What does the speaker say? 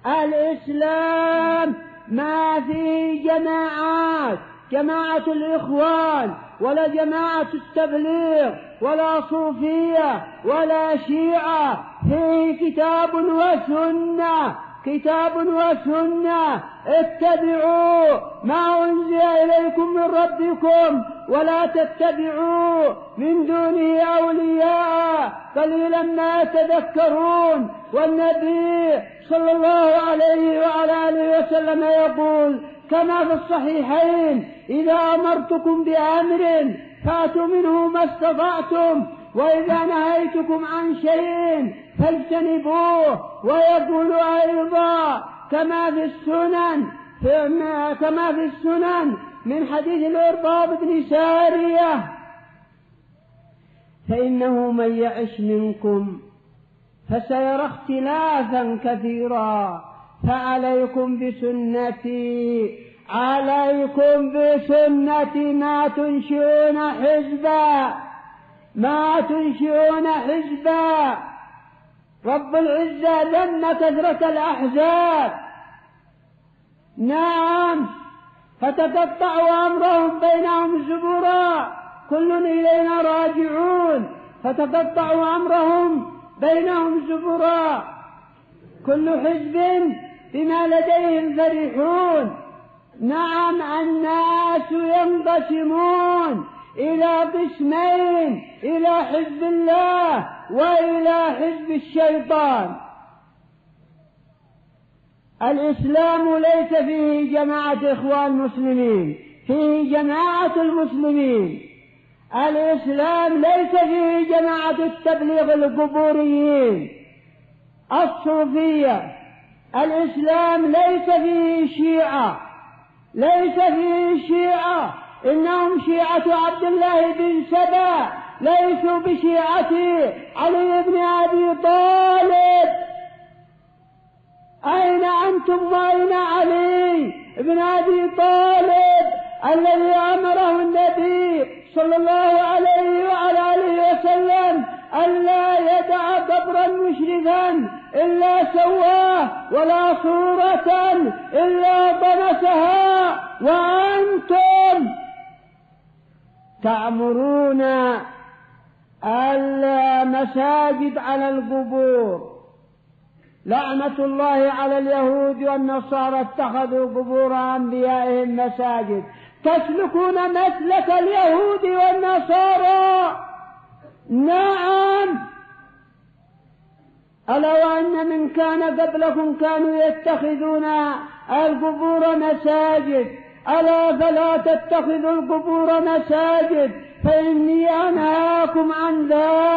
الإسلام ما فيه جماعة الإخوان ولا جماعة التبليغ ولا صوفية ولا شيعة، فيه كتاب وسنة. اتبعوا ما أنزل إليكم من ربكم ولا تتبعوا من دونه أولياء قليلا ما تذكرون. والنبي صلى الله عليه وعلى آله وسلم يقول كما في الصحيحين: إذا أمرتكم بأمر فاتوا منه ما استطعتم، وإذا نهيتكم عن شيء فاجتنبوه. ويقول أيضا كما في السنن من حديث الإرباض بن سارية: فإنه من يعش منكم فسيرى اختلافا كثيرا، فعليكم بسنتي ما تنشئون حزبا. رب العزة ذم كثرة الأحزاب، نعم، فتقطعوا أمرهم بينهم زبرا كل إلينا راجعون. فتقطعوا أمرهم بينهم زبرا كل حزب بما لديهم فرحون. نعم، الناس ينقسمون إلى قسمين: إلى حزب الله وإلى حزب الشيطان. الإسلام ليس فيه جماعة إخوان مسلمين، فيه جماعة المسلمين. الإسلام ليس فيه جماعة التبليغ القبوريين الصوفية. الإسلام ليس فيه شيعة، إنهم شيعة عبد الله بن سبا، ليسوا بشيعة علي بن أبي طالب. أين أنتم وأين علي بن أبي طالب الذي أمره النبي صلى الله عليه وعلى آله وسلم ألا يدع قبرا مشرفا إلا سواه ولا صورة إلا طمسها، وأنتم تأمرون ألا مساجد على القبور. لعنة الله على اليهود والنصارى اتخذوا قبور أنبيائهم مساجد. تسلكون مسلك اليهود والنصارى. نعم، ألا وأن من كان قبلكم كانوا يتخذون القبور مساجد، ألا فلا تتخذوا القبور مساجد، فإني أنهاكم عن ذلك.